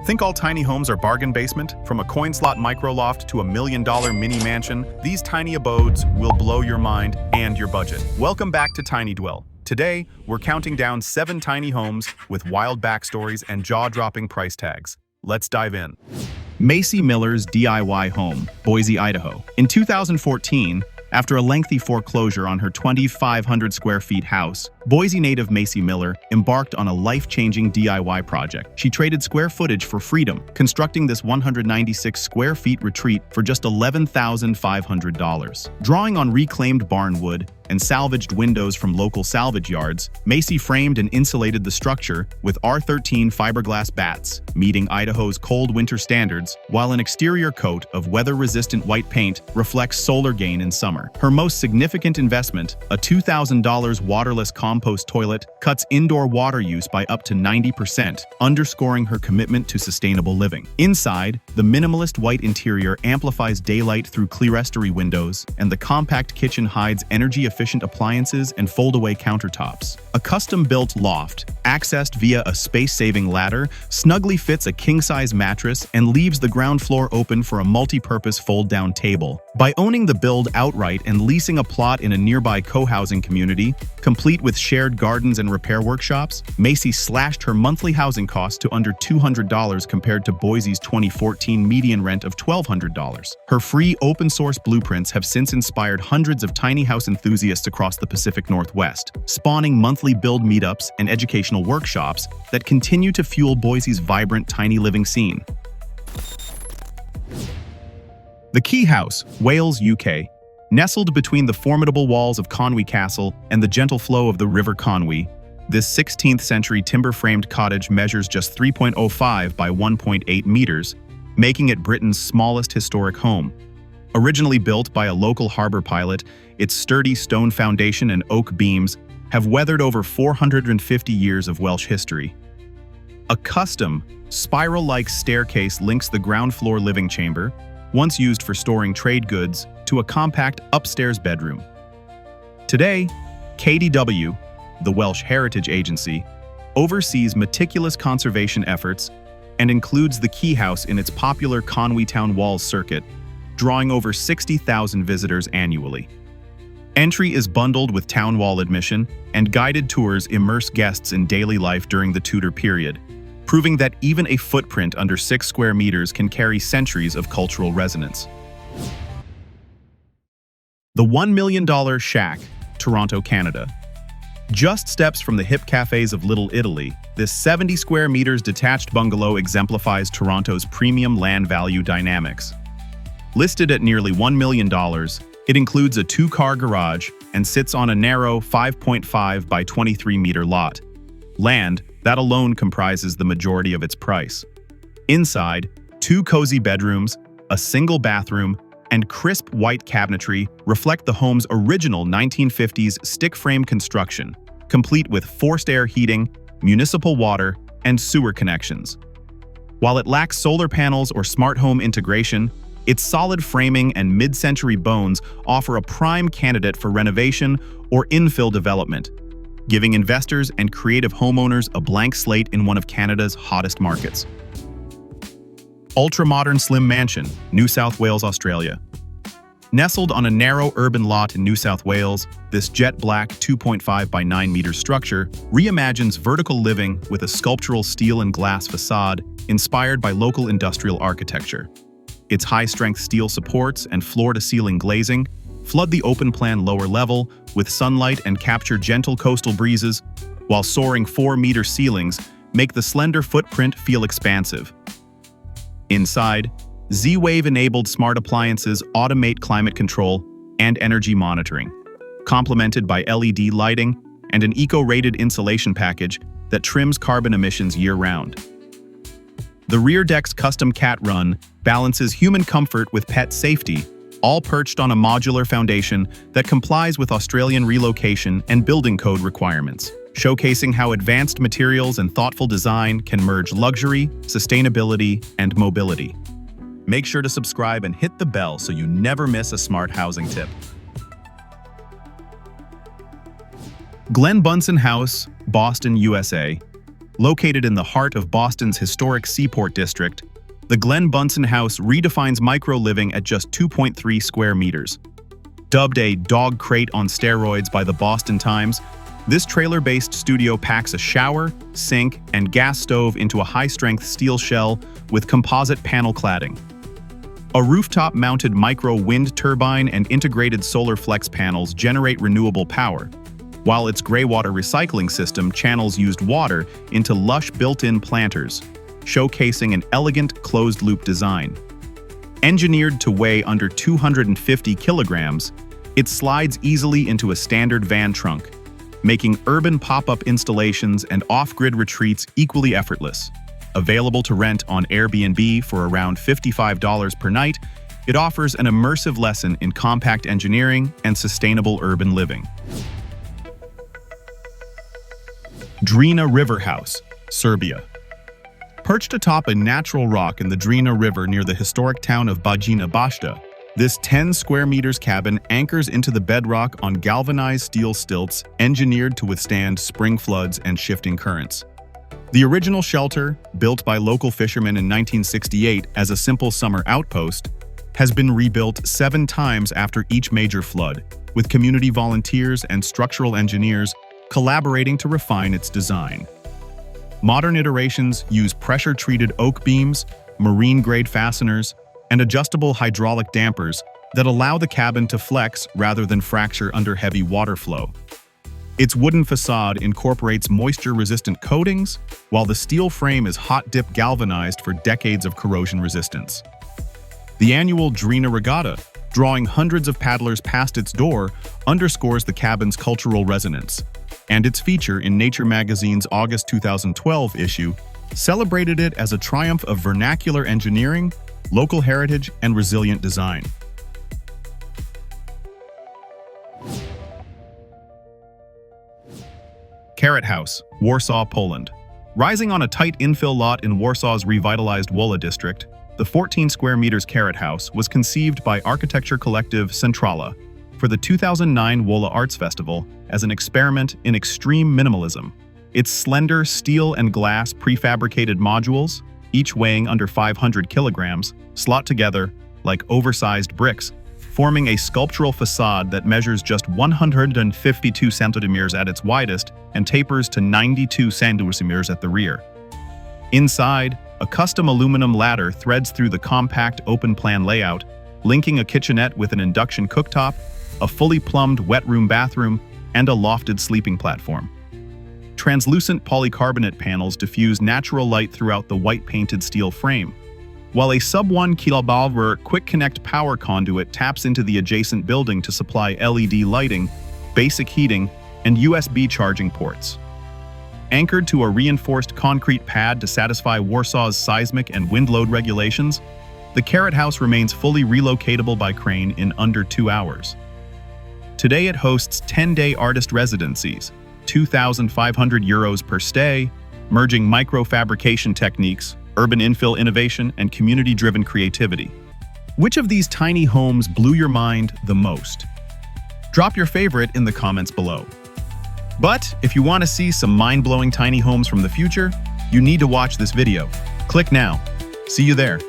Think all tiny homes are bargain basement? From a coin slot micro loft to a $1 million mini mansion, these tiny abodes will blow your mind and your budget. Welcome back to Tiny Dwell. Today, we're counting down 7 tiny homes with wild backstories and jaw-dropping price tags. Let's dive in. Macy Miller's DIY home, Boise, Idaho. In 2014, after a lengthy foreclosure on her 2,500 square feet house, Boise native Macy Miller embarked on a life-changing DIY project. She traded square footage for freedom, constructing this 196 square feet retreat for just $11,500. Drawing on reclaimed barn wood and salvaged windows from local salvage yards, Macy framed and insulated the structure with R13 fiberglass bats, meeting Idaho's cold winter standards, while an exterior coat of weather-resistant white paint reflects solar gain in summer. Her most significant investment, a $2,000 waterless compost toilet, cuts indoor water use by up to 90%, underscoring her commitment to sustainable living. Inside, the minimalist white interior amplifies daylight through clerestory windows, and the compact kitchen hides energy-efficient appliances and fold-away countertops. A custom-built loft, accessed via a space-saving ladder, snugly fits a king-size mattress and leaves the ground floor open for a multi-purpose fold-down table. By owning the build outright and leasing a plot in a nearby co-housing community, complete with shared gardens and repair workshops, Macy slashed her monthly housing costs to under $200 compared to Boise's 2014 median rent of $1,200. Her free open-source blueprints have since inspired hundreds of tiny house enthusiasts across the Pacific Northwest, spawning monthly build meetups and educational workshops that continue to fuel Boise's vibrant tiny living scene. The Quay House, Wales, UK. Nestled between the formidable walls of Conwy Castle and the gentle flow of the River Conwy, this 16th-century timber-framed cottage measures just 3.05 by 1.8 meters, making it Britain's smallest historic home. Originally built by a local harbor pilot, its sturdy stone foundation and oak beams have weathered over 450 years of Welsh history. A custom, spiral-like staircase links the ground floor living chamber, once used for storing trade goods, to a compact upstairs bedroom. Today, KDW, the Welsh Heritage Agency, oversees meticulous conservation efforts and includes the Quay House in its popular Conwy Town Walls circuit, drawing over 60,000 visitors annually. Entry is bundled with town wall admission, and guided tours immerse guests in daily life during the Tudor period, proving that even a footprint under 6 square meters can carry centuries of cultural resonance. The $1 million Shack, Toronto, Canada. Just steps from the hip cafes of Little Italy, this 70 square meters detached bungalow exemplifies Toronto's premium land value dynamics. Listed at nearly $1 million, it includes a 2-car garage and sits on a narrow 5.5 by 23 meter lot. Land that alone comprises the majority of its price. Inside, 2 cozy bedrooms, a single bathroom, and crisp white cabinetry reflect the home's original 1950s stick-frame construction, complete with forced air heating, municipal water, and sewer connections. While it lacks solar panels or smart home integration, its solid framing and mid-century bones offer a prime candidate for renovation or infill development, giving investors and creative homeowners a blank slate in one of Canada's hottest markets. Ultra-modern slim mansion, New South Wales, Australia. Nestled on a narrow urban lot in New South Wales, this jet-black 2.5 by 9 meter structure reimagines vertical living with a sculptural steel and glass facade inspired by local industrial architecture. Its high-strength steel supports and floor-to-ceiling glazing flood the open-plan lower level with sunlight and capture gentle coastal breezes, while soaring 4-meter ceilings make the slender footprint feel expansive. Inside, Z-Wave-enabled smart appliances automate climate control and energy monitoring, complemented by LED lighting and an eco-rated insulation package that trims carbon emissions year-round. The rear deck's custom cat run balances human comfort with pet safety, all perched on a modular foundation that complies with Australian relocation and building code requirements, showcasing how advanced materials and thoughtful design can merge luxury, sustainability, and mobility. Make sure to subscribe and hit the bell so you never miss a smart housing tip. Bunsen House, Boston, USA. Located in the heart of Boston's historic Seaport District, the Glen Bunsen house redefines micro-living at just 2.3 square meters. Dubbed a dog crate on steroids by the Boston Times, this trailer-based studio packs a shower, sink, and gas stove into a high-strength steel shell with composite panel cladding. A rooftop-mounted micro-wind turbine and integrated solar flex panels generate renewable power, while its gray water recycling system channels used water into lush built-in planters, showcasing an elegant closed-loop design. Engineered to weigh under 250 kilograms, it slides easily into a standard van trunk, making urban pop-up installations and off-grid retreats equally effortless. Available to rent on Airbnb for around $55 per night, it offers an immersive lesson in compact engineering and sustainable urban living. Drina River House, Serbia. Perched atop a natural rock in the Drina River near the historic town of Bajina Bašta, this 10 square meters cabin anchors into the bedrock on galvanized steel stilts engineered to withstand spring floods and shifting currents. The original shelter, built by local fishermen in 1968 as a simple summer outpost, has been rebuilt 7 times after each major flood, with community volunteers and structural engineers collaborating to refine its design. Modern iterations use pressure-treated oak beams, marine-grade fasteners, and adjustable hydraulic dampers that allow the cabin to flex rather than fracture under heavy water flow. Its wooden facade incorporates moisture-resistant coatings, while the steel frame is hot-dip galvanized for decades of corrosion resistance. The annual Drina Regatta, drawing hundreds of paddlers past its door, underscores the cabin's cultural resonance, and its feature in Nature magazine's August 2012 issue celebrated it as a triumph of vernacular engineering, local heritage, and resilient design. Quay House, Warsaw, Poland. Rising on a tight infill lot in Warsaw's revitalized Wola district, the 14 square meters Quay House was conceived by architecture collective Centrala for the 2009 Wola Arts Festival as an experiment in extreme minimalism. Its slender steel and glass prefabricated modules, each weighing under 500 kilograms, slot together like oversized bricks, forming a sculptural facade that measures just 152 centimeters at its widest and tapers to 92 centimeters at the rear. Inside, a custom aluminum ladder threads through the compact open-plan layout, linking a kitchenette with an induction cooktop, a fully plumbed wet room bathroom, and a lofted sleeping platform. Translucent polycarbonate panels diffuse natural light throughout the white-painted steel frame, while a sub-1 kV quick connect power conduit taps into the adjacent building to supply LED lighting, basic heating, and USB charging ports. Anchored to a reinforced concrete pad to satisfy Warsaw's seismic and wind load regulations, the Quay House remains fully relocatable by crane in under 2 hours. Today it hosts 10-day artist residencies, €2,500 per stay, merging microfabrication techniques, urban infill innovation, and community-driven creativity. Which of these tiny homes blew your mind the most? Drop your favorite in the comments below. But if you want to see some mind-blowing tiny homes from the future, you need to watch this video. Click now. See you there.